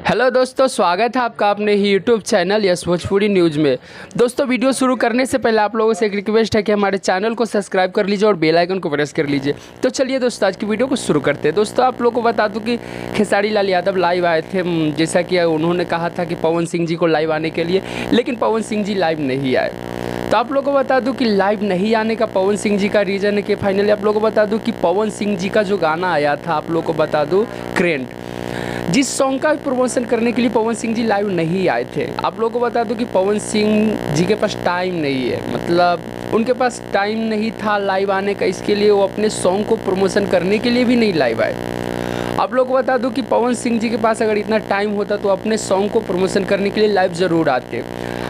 Hello दोस्तों, स्वागत है आपका अपने ही YouTube channel yes Bhojpuri news में। दोस्तों, वीडियो शुरू करने से पहले आप लोगों से एक रिक्वेस्ट है कि हमारे चैनल को सब्सक्राइब कर लीजिए और बेल आइकन को प्रेस कर लीजिए। तो चलिए दोस्तों, आज की वीडियो को शुरू करते हैं। दोस्तों, आप लोगों को बता दूं कि खेसारी लाल यादव लाइव आए थे, जैसा कि उन्होंने कहा था कि पवन सिंह जी को लाइव आने के लिए, लेकिन पवन सिंह जी लाइव नहीं आए। तो आप लोगों को बता दूं कि लाइव नहीं आने का पवन सिंह जी का रीज़न है कि फाइनली आप लोगों को बता दूं कि पवन सिंह जी का जो गाना आया था, आप लोगों को बता दूं क्रेंट, जिस सॉन्ग का प्रमोशन करने के लिए पवन सिंह जी लाइव नहीं आए थे। आप लोगों को बता दूं कि पवन सिंह जी के पास टाइम नहीं है, मतलब उनके पास टाइम नहीं था लाइव आने का, इसके लिए वो अपने सॉन्ग को प्रमोशन करने के लिए भी नहीं लाइव आए। आप लोगों को बता दूं कि पवन सिंह जी के पास अगर इतना टाइम होता तो अपने सॉन्ग को प्रमोशन करने के लिए लाइव ज़रूर आते।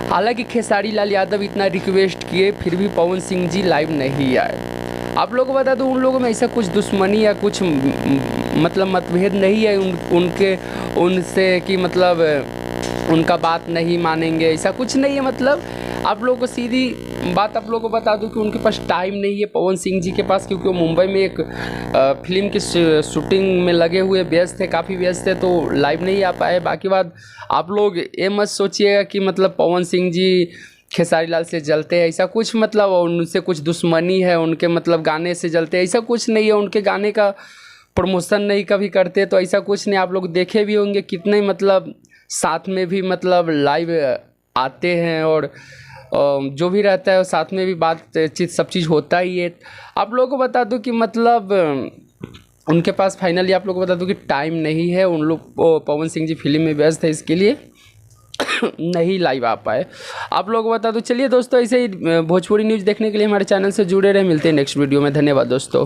हालांकि खेसारी लाल यादव इतना रिक्वेस्ट किए, फिर भी पवन सिंह जी लाइव नहीं आए। आप लोगों को बता दूं, उन लोगों में ऐसा कुछ दुश्मनी या कुछ मतलब मतभेद नहीं है उनसे कि मतलब उनका बात नहीं मानेंगे, ऐसा कुछ नहीं है। मतलब आप लोगों को सीधी बात आप लोगों को बता दूं कि उनके पास टाइम नहीं है पवन सिंह जी के पास, क्योंकि वो मुंबई में एक फिल्म की शूटिंग में लगे हुए व्यस्त थे, काफ़ी व्यस्त थे, तो लाइव नहीं आ पाए। बाकी बात आप लोग ये मत सोचिएगा कि मतलब पवन सिंह जी खेसारी लाल से जलते हैं, ऐसा कुछ मतलब उनसे कुछ दुश्मनी है, उनके मतलब गाने से जलते हैं, ऐसा कुछ नहीं है। उनके गाने का प्रमोशन नहीं कभी करते, तो ऐसा कुछ नहीं। आप लोग देखे भी होंगे कितने मतलब साथ में भी मतलब लाइव आते हैं, और जो भी रहता है साथ में भी बातचीत सब चीज़ होता ही है। आप लोगों को बता दूं कि मतलब उनके पास फाइनली आप लोगों को बता दूं कि टाइम नहीं है, उन लोग पवन सिंह जी फिल्म में व्यस्त है, इसके लिए नहीं लाइव आ पाए। आप लोगों को बता दो। चलिए दोस्तों, ऐसे ही भोजपुरी न्यूज़ देखने के लिए हमारे चैनल से जुड़े रहे। मिलते हैं नेक्स्ट वीडियो में। धन्यवाद दोस्तों।